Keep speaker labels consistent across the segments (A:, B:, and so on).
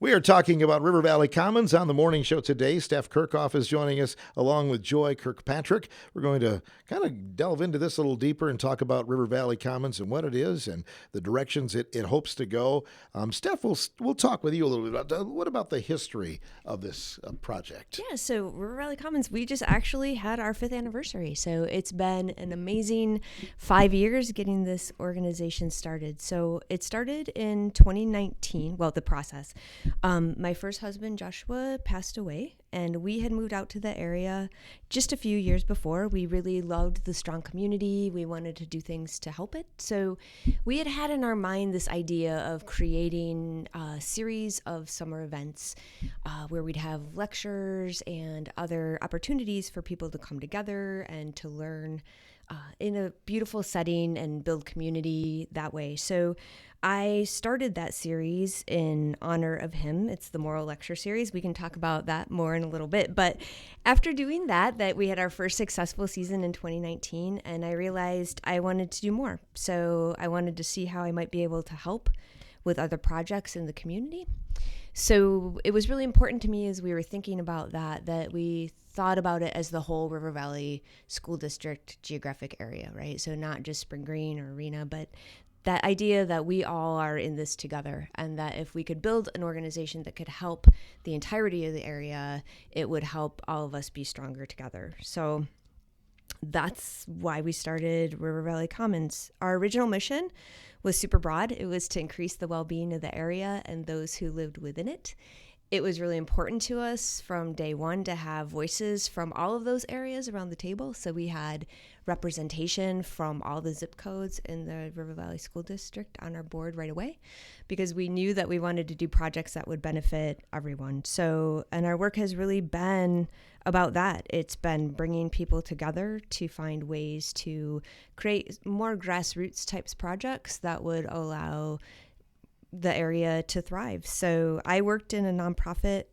A: We are talking about River Valley Commons on the morning show today. Steph Kirchhoff is joining us along with Joy Kirkpatrick. We're going to kind of delve into this a little deeper and talk about River Valley Commons and what it is and the directions it hopes to go. Steph, we'll talk with you a little bit about what about the history of this project?
B: Yeah, so River Valley Commons, we just actually had our 5th anniversary. So it's been an amazing 5 years getting this organization started. So it started in 2019, well, the process. My first husband, Joshua, passed away, and we had moved out to the area just a few years before. We really loved the strong community. We wanted to do things to help it. So we had in our mind this idea of creating a series of summer events where we'd have lectures and other opportunities for people to come together and to learn in a beautiful setting and build community that way. So I started that series in honor of him. It's the Moral Lecture Series. We can talk about that more in a little bit. But after doing that we had our first successful season in 2019, and I realized I wanted to do more. So I wanted to see how I might be able to help with other projects in the community. So it was really important to me as we were thinking about that we thought about it as the whole River Valley School District geographic area, right? So not just Spring Green or Arena, but that idea that we all are in this together, and that if we could build an organization that could help the entirety of the area, it would help all of us be stronger together. So that's why we started River Valley Commons. Our original mission was super broad. It was to increase the well-being of the area and those who lived within it. It was really important to us from day one to have voices from all of those areas around the table. So we had representation from all the zip codes in the River Valley School District on our board right away, because we knew that we wanted to do projects that would benefit everyone. So, and our work has really been about that. It's been bringing people together to find ways to create more grassroots types projects that would allow the area to thrive. So I worked in a nonprofit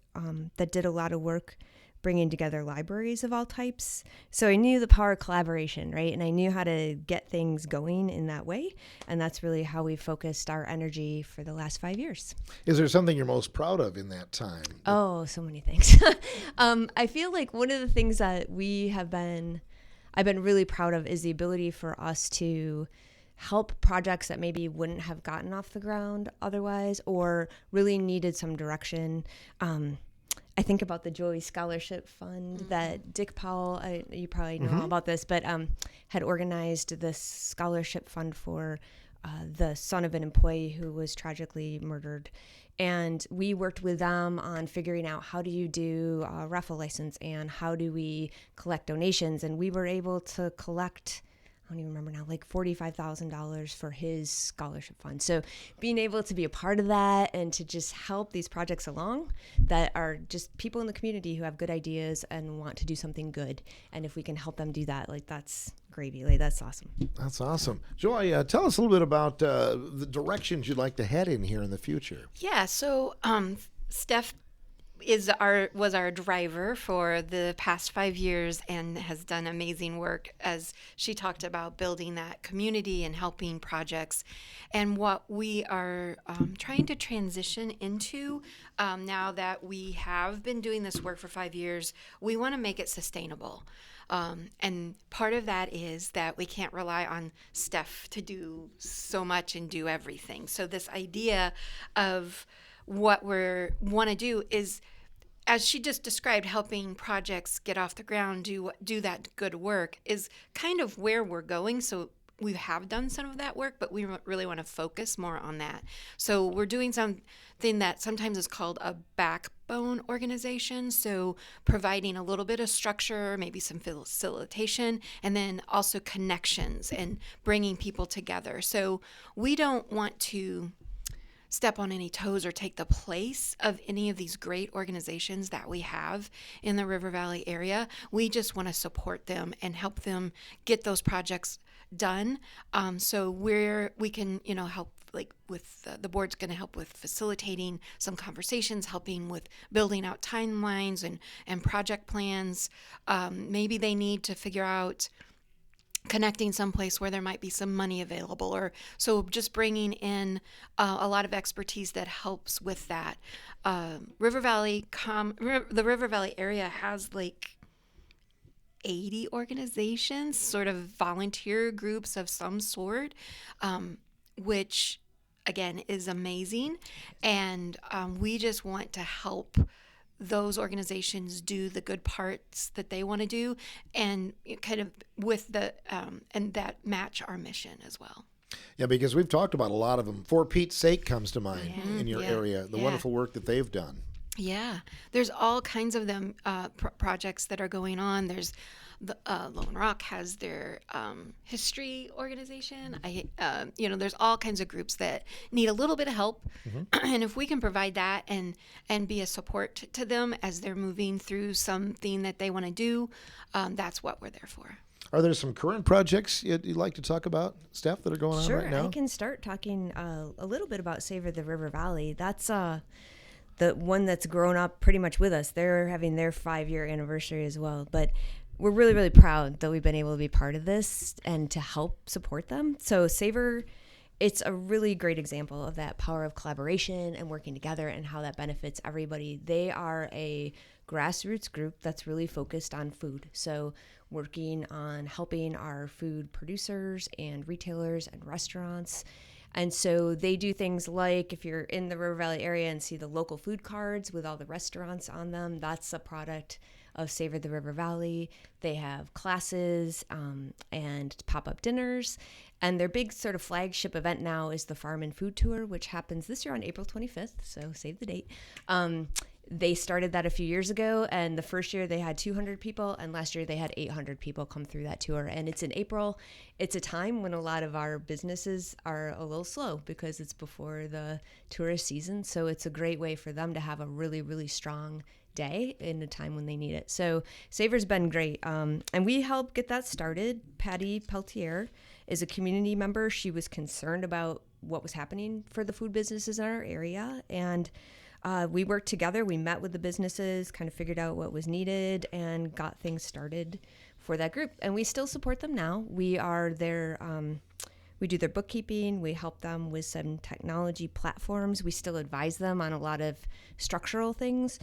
B: that did a lot of work bringing together libraries of all types. So I knew the power of collaboration, right? And I knew how to get things going in that way. And that's really how we focused our energy for the last 5 years.
A: Is there something you're most proud of in that time?
B: Oh, so many things. I feel like one of the things that I've been really proud of is the ability for us to help projects that maybe wouldn't have gotten off the ground otherwise, or really needed some direction. I think about the Joy Scholarship Fund that Dick Powell, you probably know all about this, but had organized this scholarship fund for the son of an employee who was tragically murdered. And we worked with them on figuring out how do you do a raffle license and how do we collect donations. And we were able to collect, I don't even remember now, like $45,000 for his scholarship fund. So being able to be a part of that and to just help these projects along that are just people in the community who have good ideas and want to do something good. And if we can help them do that, like that's gravy. Like that's awesome.
A: That's awesome. Joy, tell us a little bit about the directions you'd like to head in here in the future.
C: Yeah, so Steph was our driver for the past 5 years and has done amazing work, as she talked about, building that community and helping projects. And what we are trying to transition into now that we have been doing this work for 5 years, we want to make it sustainable. And part of that is that we can't rely on Steph to do so much and do everything. So this idea of what we want to do is, as she just described, helping projects get off the ground, do that good work is kind of where we're going. So we have done some of that work, but we really want to focus more on that. So we're doing something that sometimes is called a backbone organization. So providing a little bit of structure, maybe some facilitation, and then also connections and bringing people together. So we don't want to step on any toes or take the place of any of these great organizations that we have in the River Valley area. We just want to support them and help them get those projects done. So we can, help, like with the board's going to help with facilitating some conversations, helping with building out timelines and project plans. Maybe they need to figure out connecting someplace where there might be some money available, or so just bringing in a lot of expertise that helps with that. The River Valley area has like 80 organizations, sort of volunteer groups of some sort, which again is amazing. And we just want to help those organizations do the good parts that they want to do, and kind of with the and that match our mission as well.
A: Yeah, because we've talked about a lot of them. For Pete's Sake comes to mind in your
C: Yeah.
A: area, the
C: Yeah.
A: wonderful work that they've done.
C: Yeah, there's all kinds of them projects that are going on. There's the Lone Rock has their history organization. There's all kinds of groups that need a little bit of help, and if we can provide that and be a support to them as they're moving through something that they want to do, that's what we're there for.
A: Are there some current projects you'd like to talk about, Steph, that are going on
B: Sure,
A: right now?
B: I can start talking a little bit about Savor the River Valley. That's the one that's grown up pretty much with us. They're having their 5-year anniversary as well. But we're really, really proud that we've been able to be part of this and to help support them. So Savor, it's a really great example of that power of collaboration and working together and how that benefits everybody. They are a grassroots group that's really focused on food. So working on helping our food producers and retailers and restaurants. And so they do things like, if you're in the River Valley area and see the local food cards with all the restaurants on them, that's a product of Savor the River Valley. They have classes and pop-up dinners. And their big sort of flagship event now is the Farm and Food Tour, which happens this year on April 25th, so save the date. They started that a few years ago, and the first year they had 200 people, and last year they had 800 people come through that tour. And it's in April. It's a time when a lot of our businesses are a little slow because it's before the tourist season. So it's a great way for them to have a really, really strong day in a time when they need it. So Savor's been great. And we helped get that started. Patty Peltier is a community member. She was concerned about what was happening for the food businesses in our area, and we worked together. We met with the businesses, kind of figured out what was needed, and got things started for that group. And we still support them now. We are their, we do their bookkeeping. We help them with some technology platforms. We still advise them on a lot of structural things.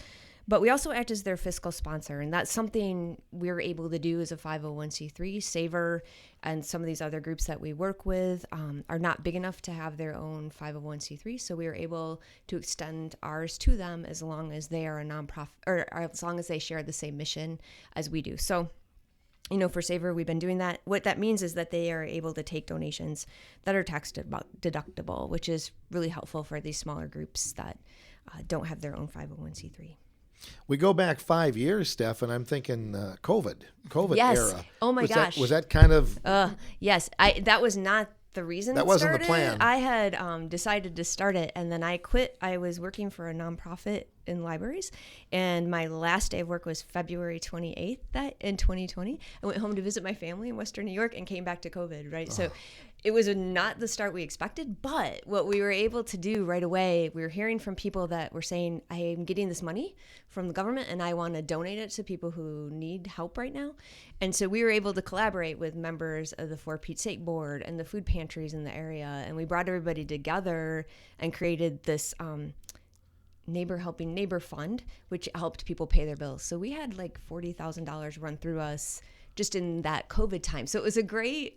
B: But we also act as their fiscal sponsor, and that's something we're able to do as a 501c3. Savor and some of these other groups that we work with are not big enough to have their own 501c3, so we are able to extend ours to them as long as they are a nonprofit, or as long as they share the same mission as we do. So, for Savor, we've been doing that. What that means is that they are able to take donations that are tax deductible, which is really helpful for these smaller groups that don't have their own 501c3.
A: We go back 5 years, Steph, and I'm thinking COVID
B: Yes.
A: era.
B: Oh my gosh.
A: Was that kind of...
B: Yes. That was not the reason
A: That
B: it
A: wasn't the
B: started.
A: plan.
B: I had decided to start it, and then I quit. I was working for a nonprofit in libraries, and my last day of work was February 28th in 2020. I went home to visit my family in Western New York and came back to COVID, right? So it was not the start we expected, but what we were able to do right away, we were hearing from people that were saying, I am getting this money from the government and I want to donate it to people who need help right now. And so we were able to collaborate with members of the For Pete's Sake board and the food pantries in the area. And we brought everybody together and created this Neighbor Helping Neighbor Fund, which helped people pay their bills. So we had like $40,000 run through us just in that COVID time. So it was a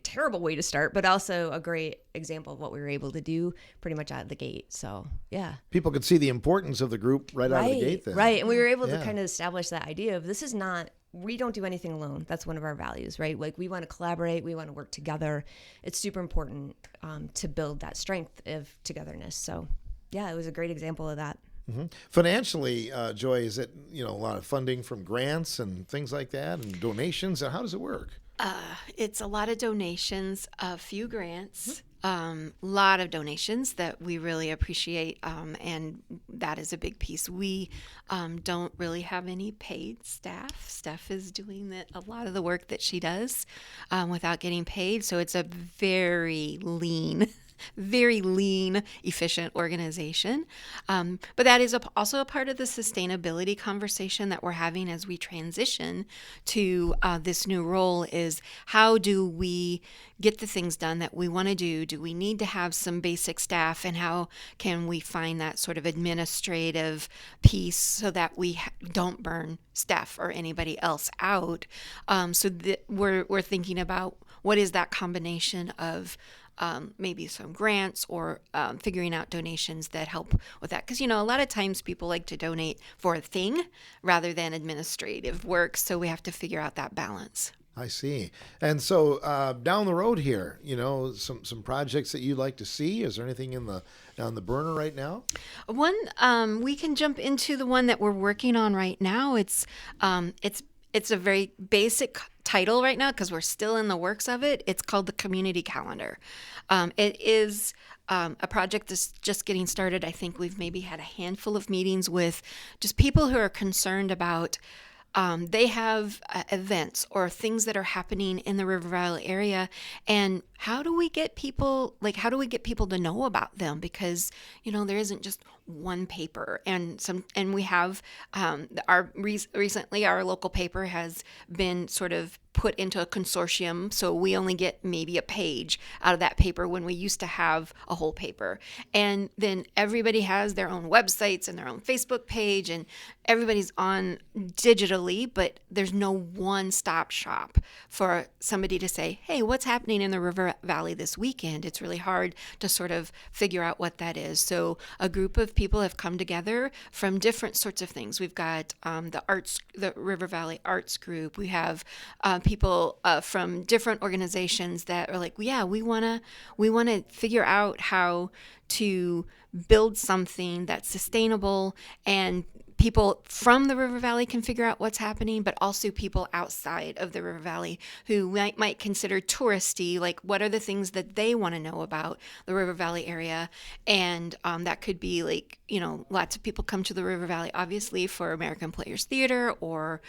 B: terrible way to start, but also a great example of what we were able to do pretty much out of the gate. So, yeah.
A: People could see the importance of the group right out of the gate then.
B: Right. And we were able to
A: Yeah.
B: kind of establish that idea of this is not, we don't do anything alone. That's one of our values, right? Like we want to collaborate. We want to work together. It's super important to build that strength of togetherness. So, yeah, it was a great example of that.
A: Financially, Joy, is it a lot of funding from grants and things like that and donations? How does it work?
C: It's a lot of donations, a few grants, a lot of donations that we really appreciate, and that is a big piece. We don't really have any paid staff. Steph is doing a lot of the work that she does without getting paid, so it's a very lean very lean, efficient organization. But that is also a part of the sustainability conversation that we're having as we transition to this new role is how do we get the things done that we want to do? Do we need to have some basic staff, and how can we find that sort of administrative piece so that we don't burn staff or anybody else out? We're thinking about what is that combination of maybe some grants or figuring out donations that help with that. Because, a lot of times people like to donate for a thing rather than administrative work. So we have to figure out that balance.
A: I see. And so down the road here, some projects that you'd like to see. Is there anything on the burner right now?
C: One, we can jump into the one that we're working on right now. It's a very basic title right now because we're still in the works of it. It's called the Community Calendar. It is a project that's just getting started. I think we've maybe had a handful of meetings with just people who are concerned about they have events or things that are happening in the River Valley area, and how do we get people to know about them? Because there isn't just one paper, and we have recently our local paper has been sort of put into a consortium, so we only get maybe a page out of that paper when we used to have a whole paper. And then everybody has their own websites and their own Facebook page, and everybody's on digitally, but there's no one-stop shop for somebody to say, hey, what's happening in the River Valley this weekend? It's really hard to sort of figure out what that is. So a group of people have come together from different sorts of things. We've got the River Valley Arts Group. We have people from different organizations that are like, yeah, we want to figure out how to build something that's sustainable, and people from the River Valley can figure out what's happening, but also people outside of the River Valley who might consider touristy, like what are the things that they want to know about the River Valley area. And that could be like, lots of people come to the River Valley, obviously, for American Players Theater or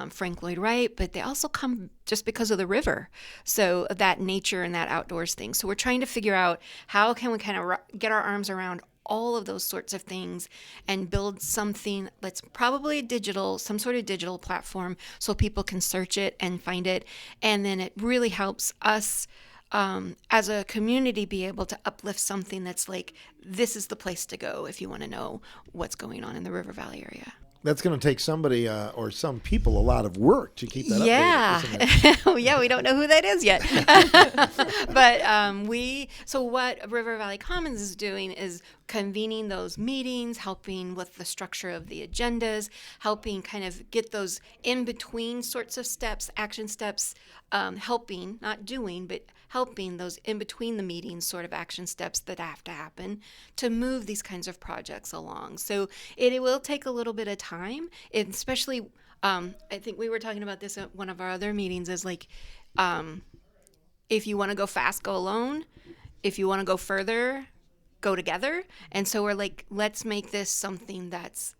C: Frank Lloyd Wright, but they also come just because of the river. So that nature and that outdoors thing. So we're trying to figure out how can we kind of get our arms around all of those sorts of things and build something that's probably some sort of digital platform so people can search it and find it. And then it really helps us as a community be able to uplift something that's like, this is the place to go if you want to know what's going on in the River Valley area.
A: That's going to take somebody or some people a lot of work to keep that
C: updated, isn't it? Yeah, we don't know who that is yet. But so what River Valley Commons is doing is convening those meetings, helping with the structure of the agendas, helping kind of get those in-between sorts of steps, action steps, helping, not doing, but helping those in between the meetings sort of action steps that have to happen to move these kinds of projects along. So it will take a little bit of time, especially I think we were talking about this at one of our other meetings, is like if you want to go fast, go alone. If you want to go further, go together. And so we're like, let's make this something that's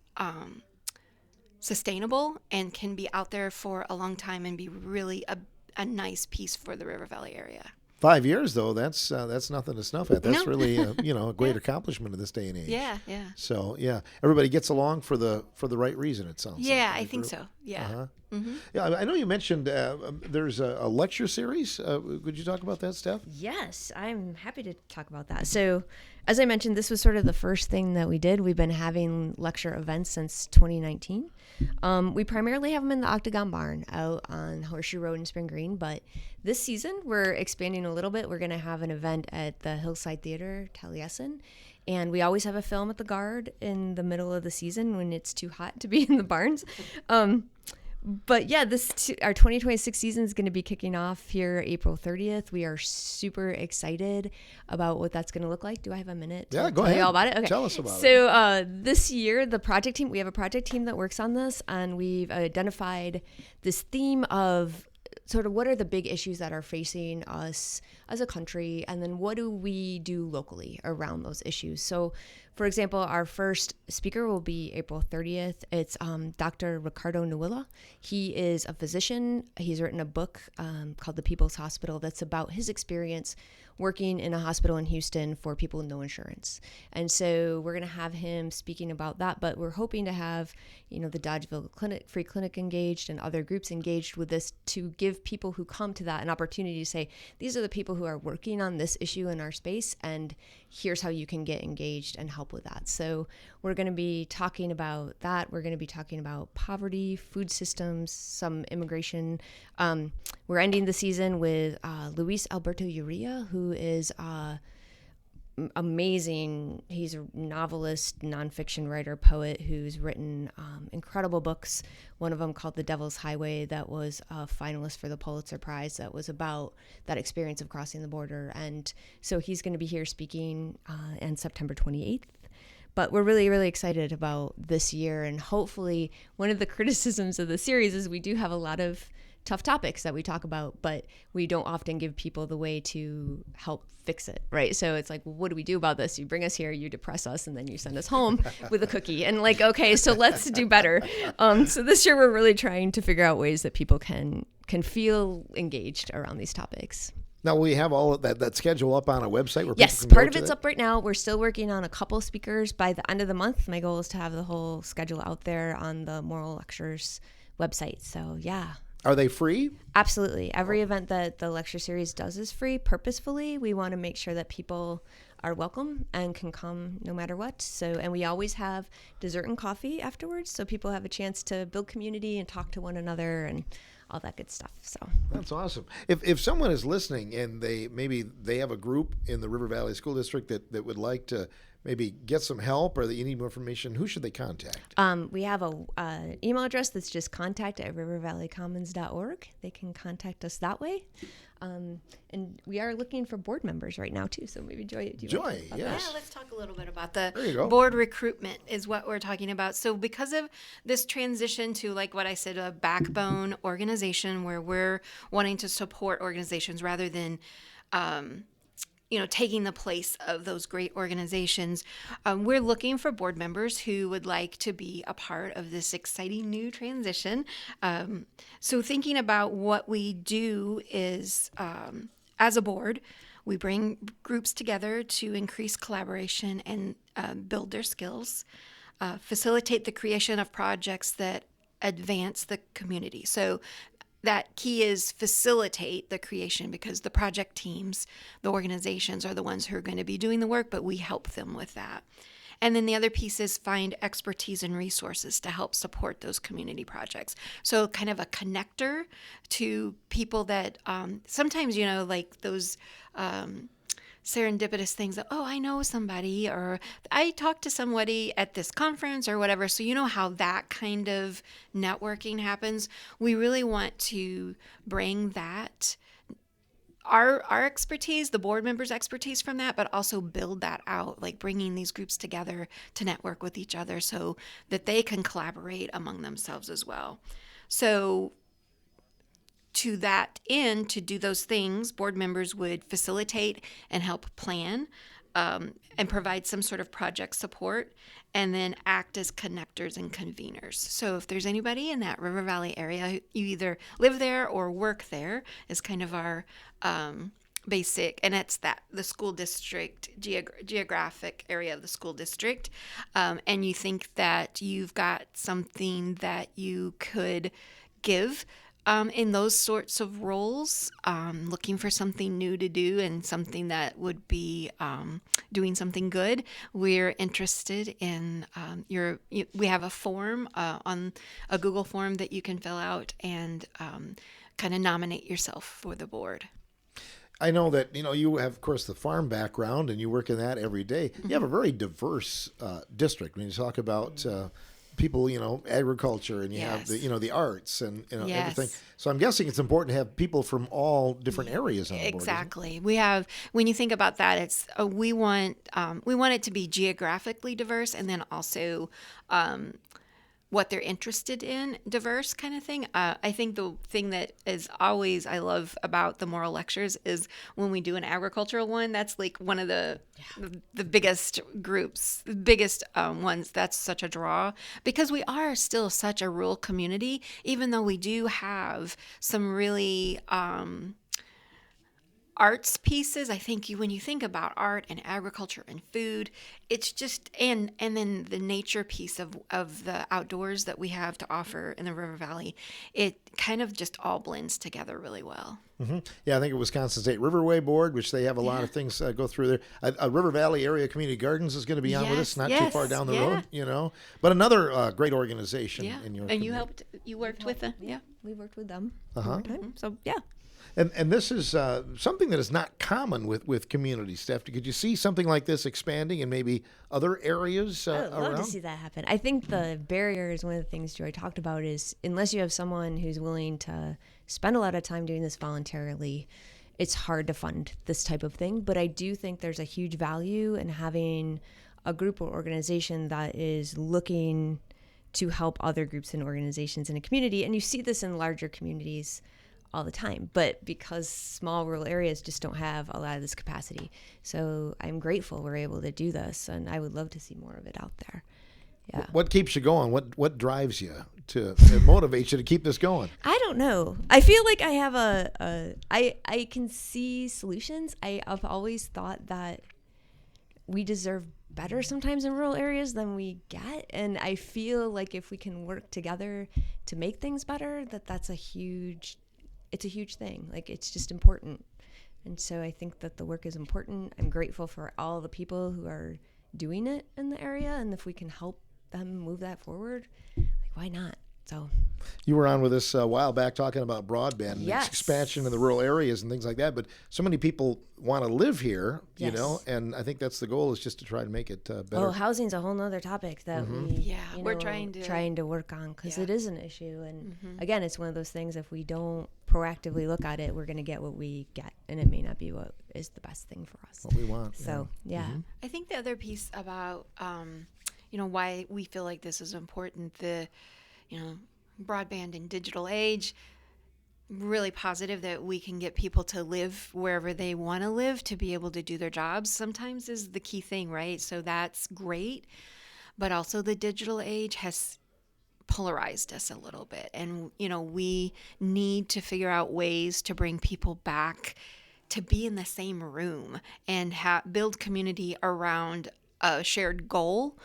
C: sustainable and can be out there for a long time and be really a nice piece for the River Valley area.
A: 5 years, though, that's nothing to snuff at. That's
C: No.
A: really a great accomplishment in this day and age.
C: Yeah.
A: So everybody gets along for the right reason. It sounds.
C: Yeah,
A: like.
C: I think so. Yeah.
A: Uh-huh.
C: Mm-hmm.
A: Yeah, I know you mentioned there's a lecture series. Could you talk about that, Steph?
B: Yes, I'm happy to talk about that. So, as I mentioned, this was sort of the first thing that we did. We've been having lecture events since 2019. We primarily have them in the Octagon Barn out on Horseshoe Road in Spring Green, but this season we're expanding a little bit. We're going to have an event at the Hillside Theater, Taliesin, and we always have a film at the Guard in the middle of the season when it's too hot to be in the barns. But yeah, our 2026 season is going to be kicking off here April 30th. We are super excited about what that's going to look like. Do I have a minute to
A: Yeah, go
B: tell
A: ahead.
B: you all about it? Okay.
A: Tell us about it.
B: So this year, we have a project team that works on this, and we've identified this theme of sort of what are the big issues that are facing us as a country, and then what do we do locally around those issues. So For example, our first speaker will be April 30th. It's Dr. Ricardo Nuilla. He is a physician. He's written a book called The People's Hospital that's about his experience working in a hospital in Houston for people with no insurance. And so we're going to have him speaking about that, but we're hoping to have, the Dodgeville Free Clinic engaged and other groups engaged with this to give people who come to that an opportunity to say, these are the people who are working on this issue in our space, and here's how you can get engaged and help with that. So we're going to be talking about that. We're going to be talking about poverty, food systems, some immigration. We're ending the season with Luis Alberto Urrea, who is amazing. He's a novelist, nonfiction writer, poet who's written incredible books. One of them called The Devil's Highway that was a finalist for the Pulitzer Prize that was about that experience of crossing the border. And so he's going to be here speaking on September 28th. But we're really, really excited about this year. And hopefully one of the criticisms of the series is we do have a lot of tough topics that we talk about, but we don't often give people the way to help fix it, right? So it's like, well, what do we do about this? You bring us here, you depress us, and then you send us home with a cookie. And like, okay, so let's do better. So this year we're really trying to figure out ways that people can feel engaged around these topics.
A: Now, we have all of that schedule up on a website where
B: yes,
A: people can
B: part
A: go
B: of it's
A: to
B: up right now. We're still working on a couple speakers by the end of the month. My goal is to have the whole schedule out there on the Moral Lectures website. So yeah.
A: Are they free?
B: Absolutely. Every event that the lecture series does is free. Purposefully, we want to make sure that people are welcome and can come no matter what. So, and we always have dessert and coffee afterwards, so people have a chance to build community and talk to one another and all that good stuff. So
A: that's awesome. If someone is listening and they have a group in the River Valley School District that would like to maybe get some help or that you need more information, who should they contact?
B: We have a email address that's just contact@rivervalleycommons.org. They can contact us that way. And we are looking for board members right now too. So maybe Joy, do you want to talk about
A: yes.
C: Yeah, let's talk a little bit about the
A: There you go.
C: board recruitment is what we're talking about. So because of this transition to, like what I said, a backbone organization where we're wanting to support organizations rather than taking the place of those great organizations. We're looking for board members who would like to be a part of this exciting new transition. So thinking about what we do is, as a board, we bring groups together to increase collaboration and build their skills, facilitate the creation of projects that advance the community. So that key is facilitate the creation, because the project teams, the organizations are the ones who are going to be doing the work, but we help them with that. And then the other piece is find expertise and resources to help support those community projects. So kind of a connector to people that sometimes, like those serendipitous things that, oh, I know somebody, or I talked to somebody at this conference or whatever. So you know how that kind of networking happens. We really want to bring that, our expertise, the board members' expertise from that, but also build that out, like bringing these groups together to network with each other so that they can collaborate among themselves as well. So to that end, to do those things, board members would facilitate and help plan and provide some sort of project support, and then act as connectors and conveners. So if there's anybody in that River Valley area, you either live there or work there, is kind of our basic, and it's that the school district, geographic area of the school district, and you think that you've got something that you could give in those sorts of roles, looking for something new to do and something that would be doing something good, we're interested in we have a form on a Google form that you can fill out and kind of nominate yourself for the board.
A: I know that, you have, of course, the farm background and you work in that every day. You have a very diverse district when you talk about people, agriculture, and you have the arts and everything. So I'm guessing it's important to have people from all different areas on the board.
C: Exactly. We have, when you think about that, it's we want it to be geographically diverse, and then also what they're interested in, diverse kind of thing. I think the thing that is always I love about the moral lectures is when we do an agricultural one. That's like one of the biggest groups, biggest ones. That's such a draw because we are still such a rural community, even though we do have some really arts pieces. I think when you think about art and agriculture and food, it's just and then the nature piece of the outdoors that we have to offer in the River Valley, it kind of just all blends together really well.
A: Mm-hmm. Yeah, I think it Wisconsin State Riverway Board, which they have a lot of things go through there. River Valley Area Community Gardens is going to be on with us, not too far down the road, But another great organization in your community.
C: You worked with them,
B: We worked with them. So
A: And this is something that is not common with community stuff. Could you see something like this expanding in maybe other areas
B: I would love
A: around?
B: to see that happen. I think the barrier is one of the things Joy talked about is unless you have someone who's willing to spend a lot of time doing this voluntarily, it's hard to fund this type of thing. But I do think there's a huge value in having a group or organization that is looking to help other groups and organizations in a community. And you see this in larger communities all the time, but because small rural areas just don't have a lot of this capacity. So I'm grateful we're able to do this, and I would love to see more of it out there. Yeah.
A: What keeps you going? What drives you to motivates you to keep this going?
B: I don't know. I feel like I have I can see solutions. I've always thought that we deserve better sometimes in rural areas than we get, and I feel like if we can work together to make things better, that's a huge thing. Like, it's just important. And so I think that the work is important. I'm grateful for all the people who are doing it in the area, and if we can help them move that forward, like, why not? So
A: you were on with us a while back talking about broadband and
B: Yes.
A: expansion in the rural areas and things like that, but so many people want to live here,
B: Yes.
A: and I think that's the goal, is just to try to make it better.
B: Oh, housing's a whole nother topic that
C: we're trying to
B: work on, because
C: Yeah.
B: it is an issue. And again, it's one of those things, if we don't proactively look at it, we're going to get what we get, and it may not be what is the best thing for us.
A: What we want.
B: So, yeah.
C: I think the other piece about, why we feel like this is important, broadband and digital age, really positive that we can get people to live wherever they want to live to be able to do their jobs sometimes is the key thing, right? So that's great. But also the digital age has polarized us a little bit. And, we need to figure out ways to bring people back to be in the same room and build community around a shared goal.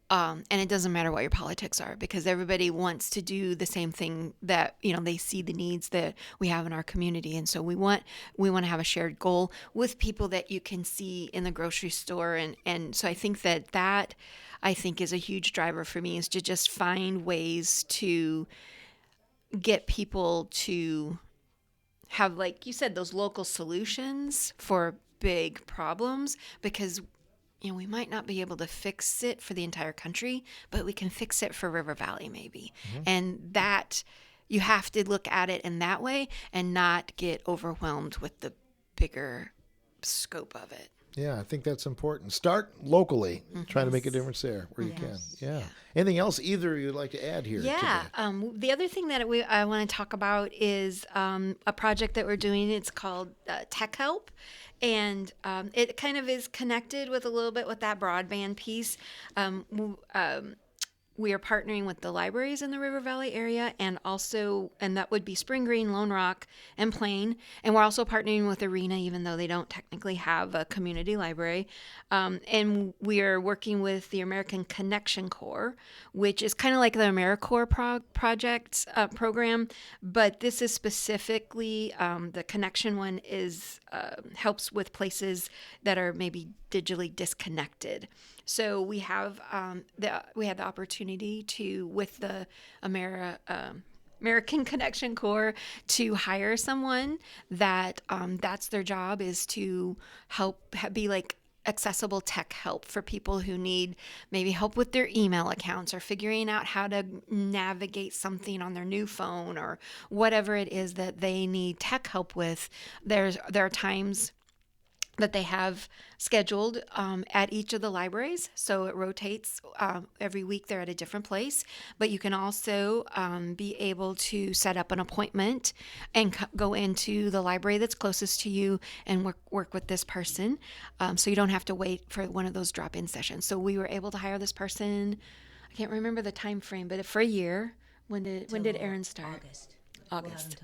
C: And it doesn't matter what your politics are, because everybody wants to do the same thing that, they see the needs that we have in our community. And so we want to have a shared goal with people that you can see in the grocery store. And so I think that I think is a huge driver for me, is to just find ways to get people to have, like you said, those local solutions for big problems, because we might not be able to fix it for the entire country, but we can fix it for River Valley maybe. And that you have to look at it in that way and not get overwhelmed with the bigger scope of it.
A: Yeah, I think that's important. Start locally, try to make a difference there where you can. Yeah. Anything else either you'd like to add here?
C: Yeah.
A: Today?
C: The other thing that I want to talk about is a project that we're doing. It's called Tech Help. And it kind of is connected with a little bit with that broadband piece. We are partnering with the libraries in the River Valley area, and that would be Spring Green, Lone Rock, and Plain. And we're also partnering with Arena, even though they don't technically have a community library. And we are working with the American Connection Corps, which is kind of like the AmeriCorps program, but this is specifically the Connection one is helps with places that are maybe digitally disconnected. So we have the opportunity to, with the American Connection Corps, to hire someone that that's their job, is to help be like accessible tech help for people who need maybe help with their email accounts or figuring out how to navigate something on their new phone or whatever it is that they need tech help with. There are times that they have scheduled at each of the libraries. So it rotates every week. They're at a different place. But you can also be able to set up an appointment and go into the library that's closest to you and work with this person. So you don't have to wait for one of those drop-in sessions. So we were able to hire this person. I can't remember the time frame, but for a year. When did Aaron start? August.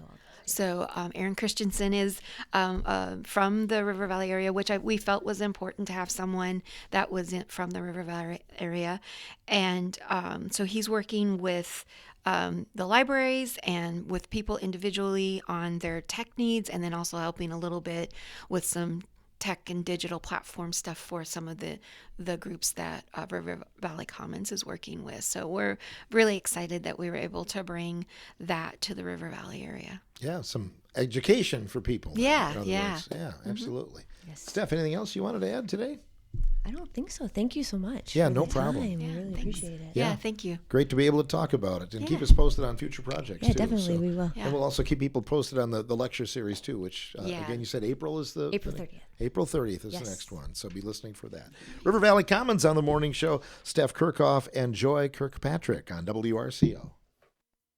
C: So Aaron Christensen is from the River Valley area, which we felt was important to have someone that was from the River Valley area. And so he's working with the libraries and with people individually on their tech needs, and then also helping a little bit with some tech and digital platform stuff for some of the groups that River Valley Commons is working with. So we're really excited that we were able to bring that to the River Valley area.
A: Yeah, some education for people.
C: Yeah,
A: in other
C: yeah.
A: words. Yeah, absolutely.
B: Yes.
A: Steph, anything else you wanted to add today?
B: I don't think so. Thank you so much.
A: Yeah,
B: for
A: no
B: the
A: problem.
B: time.
C: Yeah,
B: I really
C: thanks.
B: appreciate it.
C: Yeah, thank you.
A: Great to be able to talk about it and keep
C: Yeah.
A: us posted on future projects
B: Yeah,
A: too.
B: definitely, we will.
C: Yeah.
A: And we'll also keep people posted on the lecture series too, which
C: Yeah.
A: again, you said April is the
B: April 30th.
A: April 30th is
B: Yes.
A: the next one, so be listening for that. River Valley Commons on the morning show. Steph Kirchhoff and Joy Kirkpatrick on WRCO.